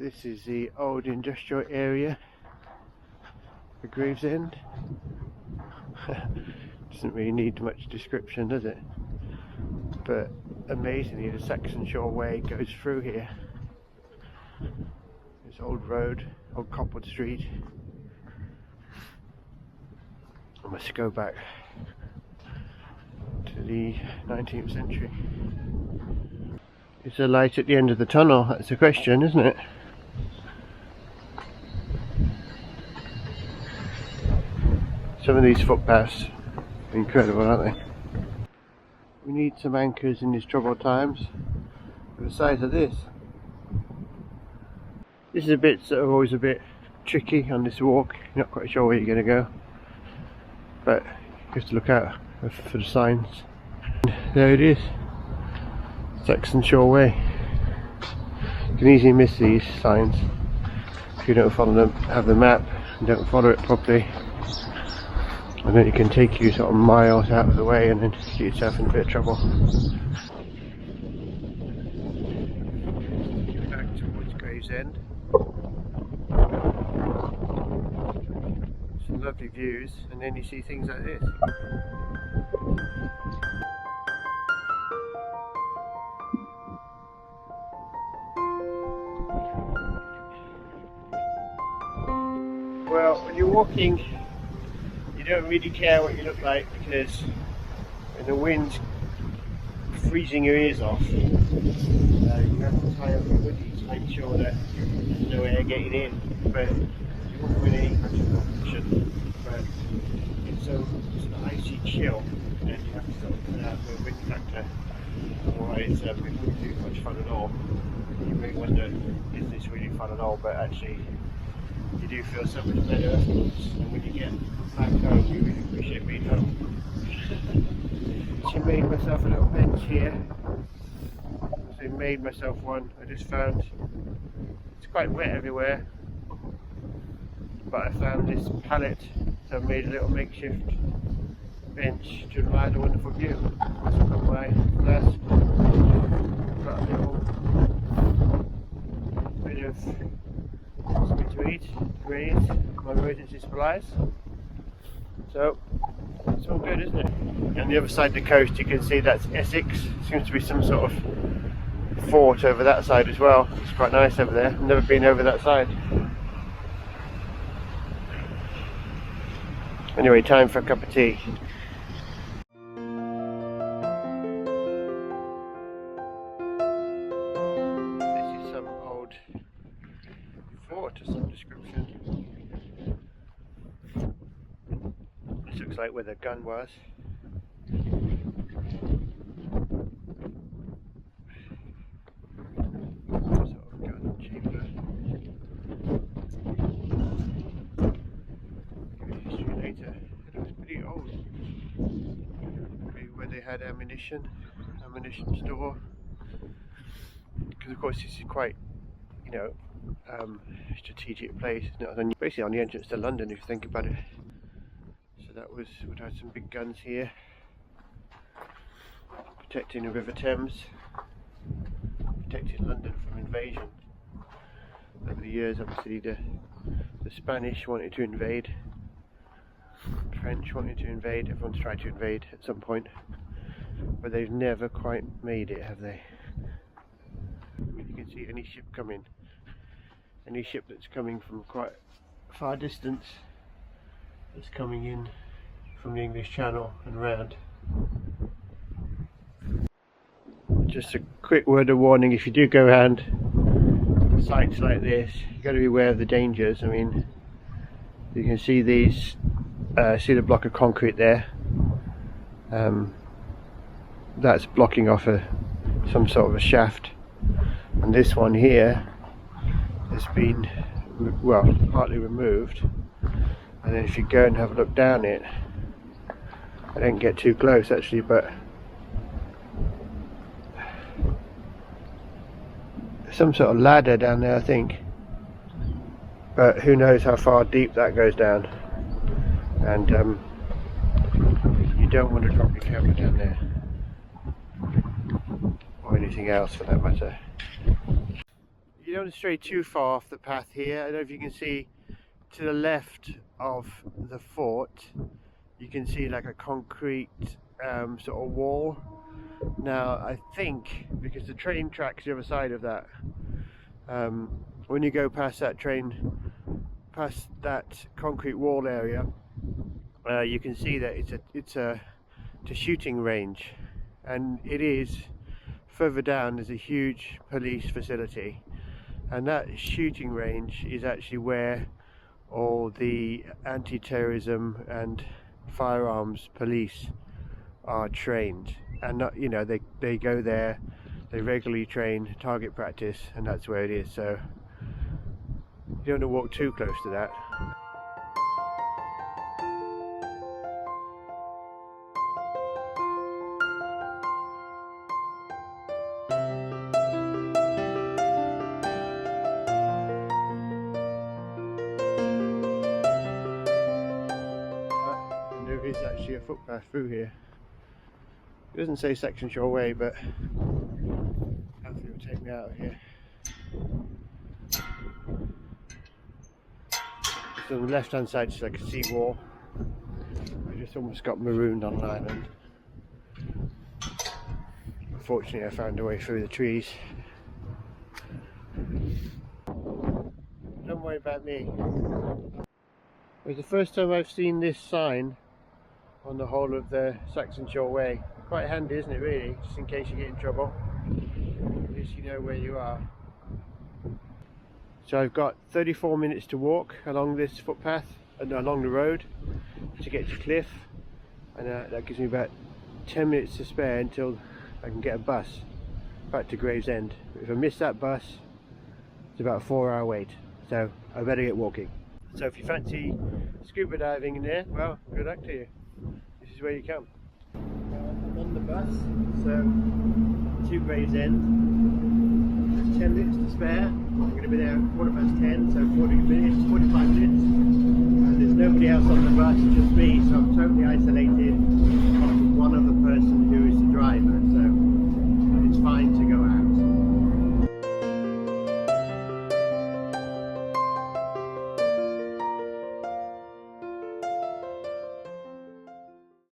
This is the old industrial area for Gravesend. Doesn't really need much description, does it? But amazingly, the Saxon Shore Way goes through here. This old road, old cobbled street. I must go back to the 19th century. Is there light at the end of the tunnel? That's the question, isn't it? Some of these footpaths are incredible, aren't they? We need some anchors in these troubled times for the size of this. This is a bit that are always a bit tricky on this walk. You're not quite sure where you're going to go, but you have to look out for the signs. And there it is, Saxon Shore Way. You can easily miss these signs if you don't follow them, have the map and don't follow it properly. And then it can take you sort of miles out of the way and then get yourself in a bit of trouble. Back towards Gravesend. Some lovely views, and then you see things like this. Well, when you're walking, you don't really care what you look like, because when the wind's freezing your ears off, you have to tie up your hoodie to make sure that there's no air getting in. But you won't win any practical position. But it's an icy chill, and you have to sort of put out the wind factor. Otherwise, it wouldn't be much fun at all. You may wonder, is this really fun at all? But actually, you do feel so much better afterwards, and when you get back home you really appreciate being home. So I made myself a little bench here. So I made myself one. I just found it's quite wet everywhere, but I found this pallet, so I made a little makeshift bench to admire the wonderful view. So I've got my flask, got a little bit of something to eat, graze, my emergency supplies. So it's all good, isn't it? On the other side of the coast you can see that's Essex. Seems to be some sort of fort over that side as well. It's quite nice over there. I've never been over that side. Anyway, time for a cup of tea. This is some old fort of some description. This looks like where the gun was. Sort of gun chamber. Give it history later. It looks pretty old. Maybe where they had ammunition store. Because of course this is quite, you know, strategic place. It's basically on the entrance to London if you think about it. So that would have some big guns here, protecting the River Thames, protecting London from invasion. Over the years, obviously, the Spanish wanted to invade, the French wanted to invade, everyone's tried to invade at some point, but they've never quite made it, have they? You can see any ship coming, any ship that's coming from quite far distance, that's coming in from the English Channel and round. Just a quick word of warning: if you do go around sites like this, you've got to be aware of the dangers. I mean, you can see these, see the block of concrete there. That's blocking off some sort of a shaft, and this one here has been, well, partly removed. And then if you go and have a look down it, I don't get too close actually, but some sort of ladder down there I think, but who knows how far deep that goes down, and you don't want to drop your camera down there, or anything else for that matter. you don't stray too far off the path here. I don't know if you can see to the left of the fort, you can see like a concrete sort of wall. Now I think because the train track's the other side of that, when you go past that concrete wall area, you can see that it's a shooting range, and it is. Further down there's a huge police facility, and that shooting range is actually where all the anti-terrorism and firearms police are trained. And not, you know, they go there, they regularly train, target practice, and that's where it is. So you don't want to walk too close to that. There is actually a footpath through here. It doesn't say Saxon Shore Way, but hopefully it will take me out of here. So on the left hand side is like a sea wall. I just almost got marooned on an island. Unfortunately I found a way through the trees. Don't worry about me. It was the first time I've seen this sign on the whole of the Saxon Shore Way. Quite handy, isn't it, really? Just in case you get in trouble. At least you know where you are. So I've got 34 minutes to walk along this footpath, along the road, to get to Cliffe. And that gives me about 10 minutes to spare until I can get a bus back to Gravesend. If I miss that bus, it's about a 4-hour wait. So I better get walking. So if you fancy scuba diving in there, well, good luck to you. This is where you come. I'm on the bus, so to Gravesend. There's 10 minutes to spare. I'm going to be there at 10:15, so 45 minutes. And there's nobody else on the bus, just me, so I'm totally isolated.